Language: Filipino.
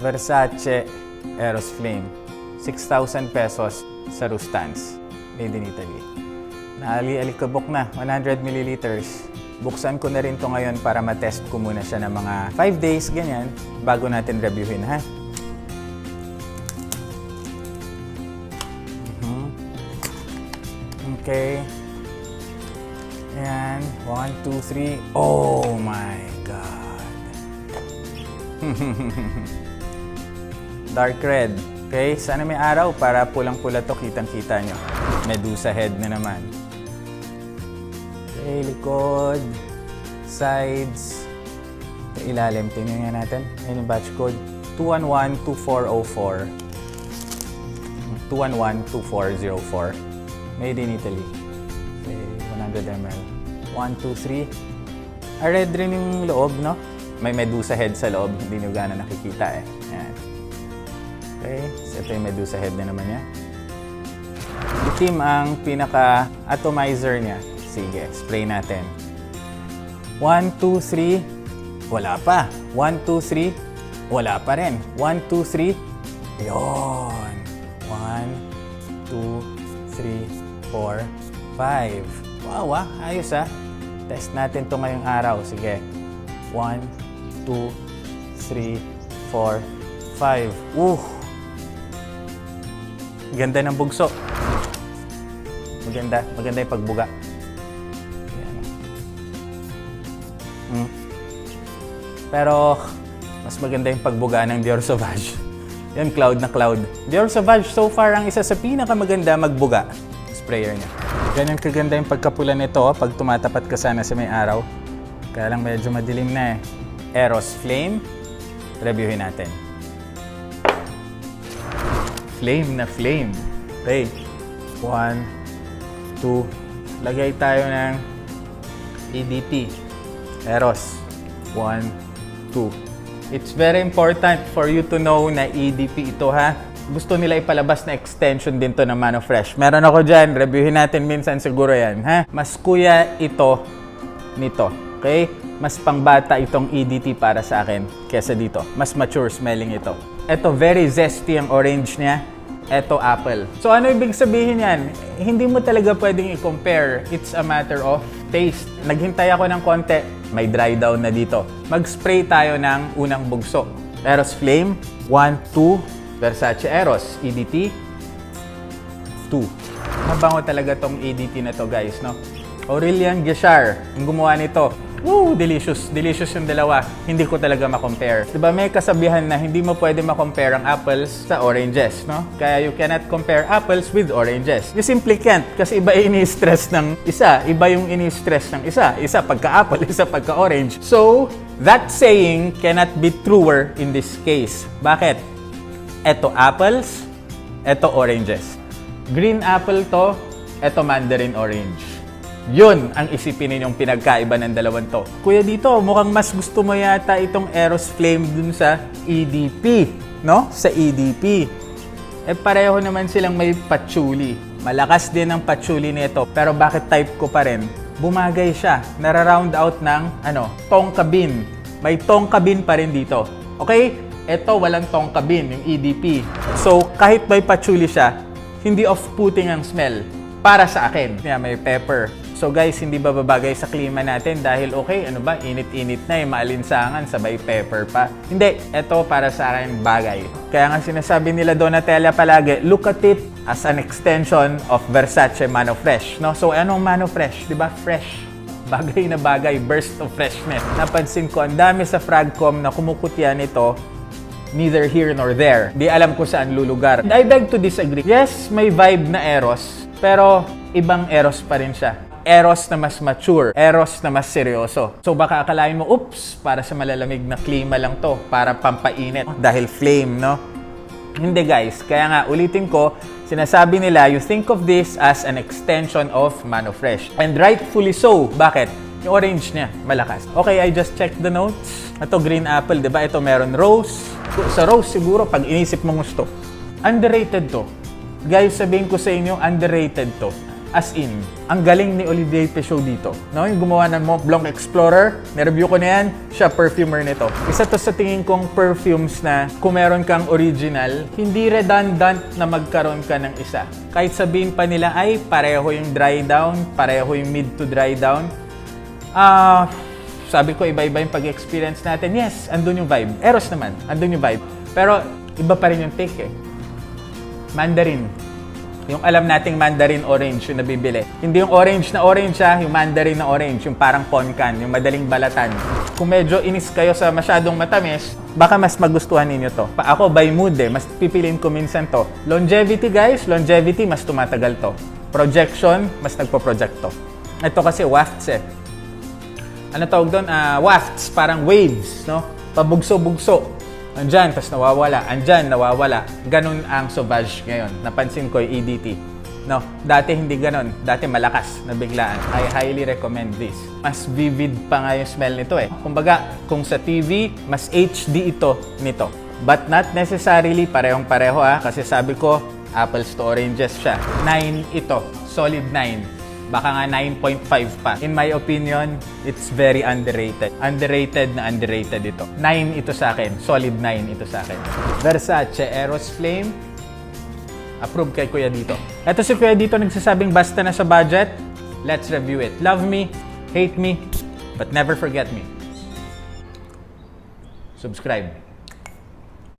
Versace Eros Flame. 6,000 pesos sa Rustans. Made in Italy. Naali-alikabok na, 100 milliliters. Buksan ko na rin to ngayon para matest ko muna siya ng mga 5 days, ganyan, bago natin reviewin, ha? Okay. Ayan, 1, 2, 3. Oh my God! Dark red. Okay, sana may araw para pulang-pula to, kitang-kita nyo. Medusa head na naman. Okay, likod, sides, ilalim. Tingnan nga natin. Ayan yung batch code. 211-2404. 211-2404. Made in Italy. Okay, 100 ml. 1, 2, 3. Red rin yung loob, no? May medusa head sa loob. Hindi nyo gano'n nakikita eh. Ayan. Okay, so ito yung medusa head na naman niya. Itim ang pinaka-atomizer niya. Sige, spray natin. 1, 2, 3. Wala pa. 1, 2, 3. Wala pa rin. 1, 2, 3. Yun. 1, 2, 3, 4, 5. Wow, ayos ah. Test natin to ngayong araw. Sige. 1, 2, 3, 4, 5. Ganda ng bugso. Maganda yung pagbuga. Pero, mas maganda yung pagbuga ng Dior Sauvage. Yan, cloud na cloud. Dior Sauvage, so far, ang isa sa pinakamaganda magbuga. Sprayer niya. Ganyan kaganda yung pagkapula nito pag tumatapat ka sana sa may araw. Kaya lang medyo madilim na eh. Eros Flame. Reviewin natin. Flame na flame. Okay. 1, 2. Lagay tayo ng EDP. Eros. 1, 2. It's very important for you to know na EDP ito, ha. Gusto nila ipalabas na extension din to ng Manofresh. Meron ako dyan. Reviewin natin minsan siguro yan, ha. Mas kuya ito nito. Okay? Mas pangbata itong EDT para sa akin kesa dito. Mas mature smelling ito. Ito, very zesty ang orange niya. Ito, apple. So, ano ibig sabihin yan? Hindi mo talaga pwedeng i-compare. It's a matter of taste. Naghintay ako ng konti. May dry down na dito. Mag-spray tayo ng unang bugso. Eros Flame. 1, 2. Versace Eros. EDT. 2. Mabango talaga tong EDT na to, guys, no? Aurelian Guichard ang gumawa nito. Woo! Delicious. Delicious yung dalawa. Hindi ko talaga ma-compare. Diba may kasabihan na hindi mo pwede ma-compare ang apples sa oranges, no? Kaya you cannot compare apples with oranges. You simply can't kasi iba yung ini-stress ng isa. Iba yung ini-stress ng isa. Isa pagka-apple, isa pagka-orange. So, that saying cannot be truer in this case. Bakit? Eto apples, eto oranges. Green apple to, eto mandarin orange. Yun ang isipin ninyong pinagkaiba ng dalawang to. Kuya dito, mukhang mas gusto mo yata itong Eros Flame dun sa EDP, no? Sa EDP. Eh pareho naman silang may patchouli. Malakas din ang patchouli nito, pero bakit type ko pa rin? Bumagay siya. Nara-round out ng tonka bean. May tonka bean pa rin dito. Okay? Ito walang tonka bean, yung EDP. So, kahit may patchouli siya, hindi off-putting ang smell. Para sa akin. Yeah, may pepper. So guys, hindi ba babagay sa klima natin dahil okay, init-init na maalinsangan, sabay pepper pa. Hindi, ito para sa akin bagay. Kaya nga sinasabi nila Donatella palagi, look at it as an extension of Versace Manofresh, no? So anong Manofresh, 'di ba? Fresh. Bagay na bagay, burst of freshness. Napansin ko, ang dami sa Fragcom na kumukutya nito, neither here nor there. Di alam ko saan lulugar. I beg to disagree. Yes, may vibe na Eros, pero ibang Eros pa rin siya. Eros na mas mature, Eros na mas seryoso. So baka akalain mo, oops, para sa malalamig na klima lang to, para pampainit. Dahil flame, no? Hindi guys, kaya nga ulitin ko, sinasabi nila, you think of this as an extension of Manofresh. And rightfully so. Bakit? Yung orange niya, malakas. Okay, I just checked the notes. Ito, green apple, di ba? Ito meron rose. Sa rose siguro, pag inisip mo gusto. Underrated to. Guys, sabihin ko sa inyo, underrated to. As in, ang galing ni Olivier Peugeot dito. No? Yung gumawa ng Mont Blanc Explorer, na-review ko na yan, siya perfumer nito. Isa to sa tingin kong perfumes na kung meron kang original, hindi redundant na magkaroon ka ng isa. Kahit sabihin pa nila ay pareho yung dry down, pareho yung mid to dry down. Sabi ko iba-iba yung pag-experience natin. Yes, andun yung vibe. Eros naman, andun yung vibe. Pero iba pa rin yung take eh. Mandarin. Yung alam nating mandarin orange yung nabibili. Hindi yung orange ha, yung mandarin na orange, yung parang poncan, yung madaling balatan. Kung medyo inis kayo sa masyadong matamis, baka mas magustuhan ninyo to. Ako by mood mas pipiliin ko minsan to. Longevity guys, longevity mas tumatagal to. Projection, mas nagpo-project to. Ito kasi wafts eh. Ano tawag doon? Wafts, parang waves, no? Pabugso-bugso. Andyan, tapos nawawala. Andyan, nawawala. Ganun ang Sauvage ngayon. Napansin ko yung EDT. No, dati hindi ganun. Dati malakas na biglaan. I highly recommend this. Mas vivid pa nga yung smell nito eh. Kumbaga, kung sa TV, mas HD ito nito. But not necessarily parehong-pareho kasi sabi ko, apples to oranges siya. 9 ito. Solid 9. Baka nga 9.5 pa. In my opinion, it's very underrated. Underrated na underrated ito. 9 ito sa akin. Solid 9 ito sa akin. Versace Eros Flame. Approve kay Kuya Dito. Ito si Kuya Dito nagsasabing basta na sa budget. Let's review it. Love me, hate me, but never forget me. Subscribe.